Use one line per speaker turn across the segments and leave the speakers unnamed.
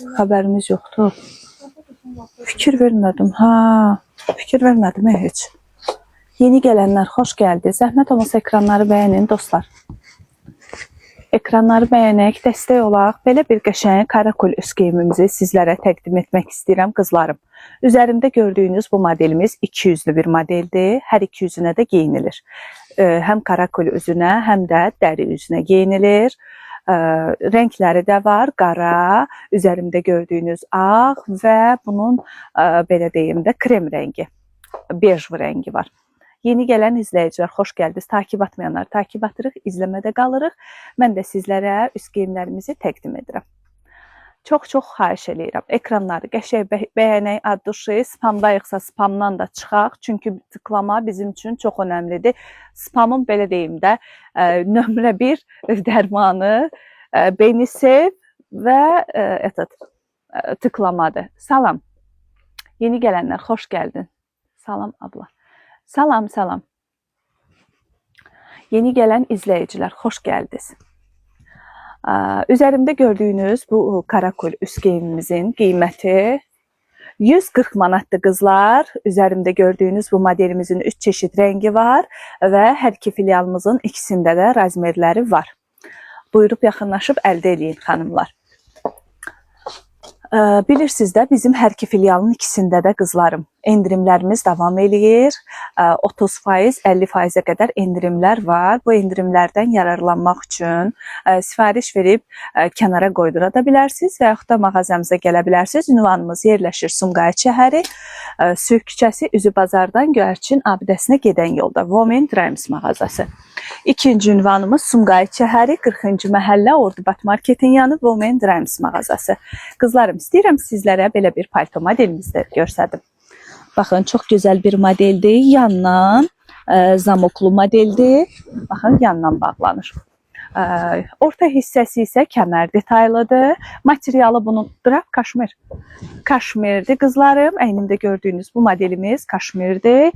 Xəbərimiz yoxdur. Fikir vermədim. Fikir vermədim heç. Yeni gələnlər xoş gəldi. Zəhmət olmasa ekranları bəyənin dostlar. Ekranları bəyənək, dəstək olaq. Belə bir qəşəng karakol üst geyimimizi sizlərə təqdim etmək istəyirəm qızlarım. Üzərində gördüyünüz bu modelimiz 200'lü bir modeldir. Hər iki yüzünə də geyinilir. Həm karakol üzünə, həm də dəri üzünə geyinilir. Renkləri də var, qara, üzərimdə gördüyünüz ağ və bunun belə deyim də krem rəngi, bej rəngi var. Yeni gələn izləyicilər xoş gəldiniz. Takib atmayanlar takib atırıq, izləmədə qalırıq. Mən də sizlərə üst geyimlərimizi təqdim edirəm. Çox xahiş eləyirəm. Ekranları qəşəng bəyənək, adduşu, spamdayıqsa spamdan da çıxaq. Çünki tıklama bizim üçün çox önəmlidir. Spamın belə deyim də nömrə 1 dərmanı beni sev və tıklamadır. Salam. Yeni gələnlər xoş gəldin. Salam abla. Salam. Yeni gələn izləyicilər xoş gəldiniz. Üzerimdə gördüyünüz bu karakol üst geyimimizin qiyməti 140 manatdır qızlar. Üzerimdə gördüyünüz bu modelimizin 3 çeşid rəngi var və hər iki filialımızın ikisində də razmerləri var. Buyurub yaxınlaşıb əldə eləyin xanımlar. Bilirsiniz də bizim hər iki filialın ikisində də qızlarım endirimlərimiz davam eləyir. 30%, 50%-ə qədər endirimlər var. Bu endirimlərdən yararlanmaq üçün sifariş verib kənara qoydura da bilərsiniz və yaxud da mağazamıza gələ bilərsiniz. Ünvanımız yerləşir Sumqayıt şəhəri, Sülh küçəsi, Üzü Bazardan Göyərçin abidəsinə gedən yolda Women Dreams mağazası. İkinci ünvanımız Sumqayıt şəhəri, 40-cı məhəllə Ordubad marketin yanı Women Dreams mağazası. Qızlarım, istəyirəm sizlərə belə bir palto modelimizi göstərdim. Baxın, çox gözəl bir modeldir. Yandan zamoklu modeldir. Baxın, yandan bağlanır. Orta hissəsi isə kəmər detaylıdır. Materialı bunun kaşmir. Kaşmirdir qızlarım. Əynimdə gördüyünüz bu modelimiz kaşmirdir.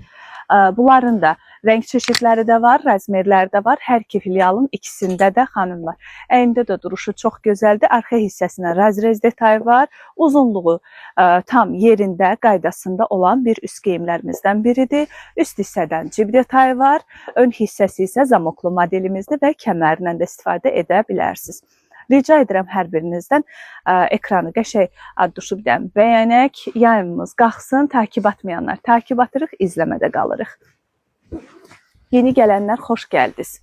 Bunların da renk çeşitləri də var, razmerləri də var. Hər iki filialın ikisində də xanımlar. Əynində də duruşu çox gözəldir. Arxa hissəsinə razrez detay var. Uzunluğu tam yerində, qaydasında olan bir üst geyimlərimizdən biridir. Üst hissədən cib detayı var. Ön hissəsi isə zamoklu modelimizdir və kəmərlə də istifadə edə bilərsiniz. Rica edirəm hər birinizdən ekranı qəşəng adduşu birdən bəyənək, yayımımız qalxsın, takib atmayanlar takib atırıq, izləmədə qalırıq. Yeni gələnlər xoş gəldiniz.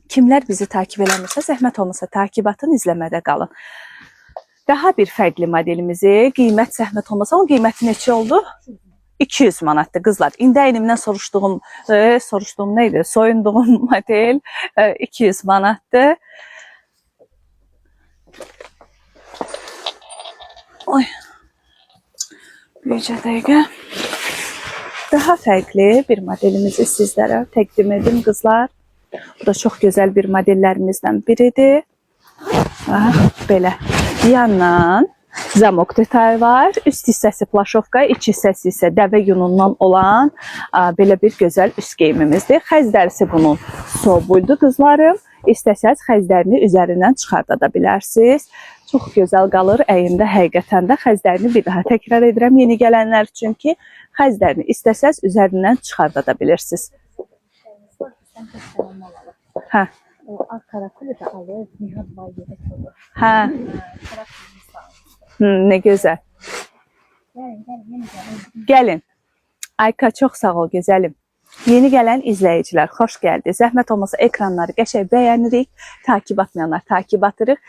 Kimlər bizi takib eləmirsə, zəhmət olmasa takib atın, izləmədə qalın. Daha bir fərqli modelimizi, qiymət zəhmət olmasa, onun qiyməti neçə oldu? 200 manatdır qızlar. İndi əynimdən soruşduğum neydi? Soyunduğum model 200 manatdır. Oy. Bircə dəqiqə. Daha fərqli bir modelimizi sizlərə təqdim edim qızlar. Bu da çox gözəl bir modellərimizdən biridir. Belə. Yandan zamok detayı var. Üst hissəsi plaşovka, iç hissəsi isə dəvə yunundan olan belə bir gözəl üst geyimimizdir. Xəz dərisi bunun sobuydu qızlarım. İstəsəz xəzlərini üzərindən çıxarda da bilərsiniz. Çox gözəl qalır əyində həqiqətən də. Xəzlərini bir daha təkrar edirəm yeni gələnlər üçün ki, xəzlərini istəsəz üzərindən çıxarda da bilirsiniz.
O ağ karakolu da alır, Nihat Bayır'da olur.
Ne gözəl. Gəlin. Ayka, çox sağ ol gözəlim. Yeni gələn izləyicilər xoş gəldi. Zəhmət olmasa ekranları qəşəng bəyənirik. Takib atmayanlar takib atırıq.